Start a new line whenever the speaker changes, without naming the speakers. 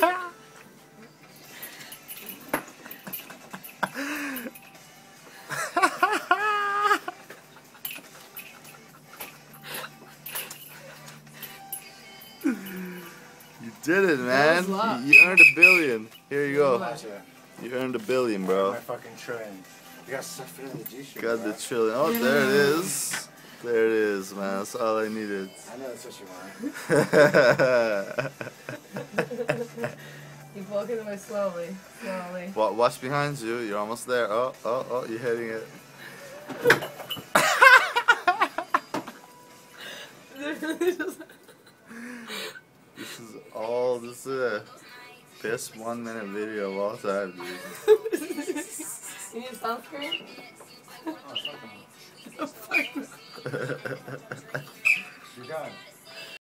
You did it, man. You earned $1 billion. Here you go. You earned $1 billion, bro.
My fucking trillion. You got stuff in the G-shirt.
Got the trillion. Oh, there it is. There it is, man. That's all I needed.
I know that's what you want.
Keep walking away slowly.
Watch behind you. You're almost there. Oh, you're hitting it. This is a best 1 minute video of all time, dude.
You need sunscreen?
Oh, fuck 'em.
Fuck.
You're done.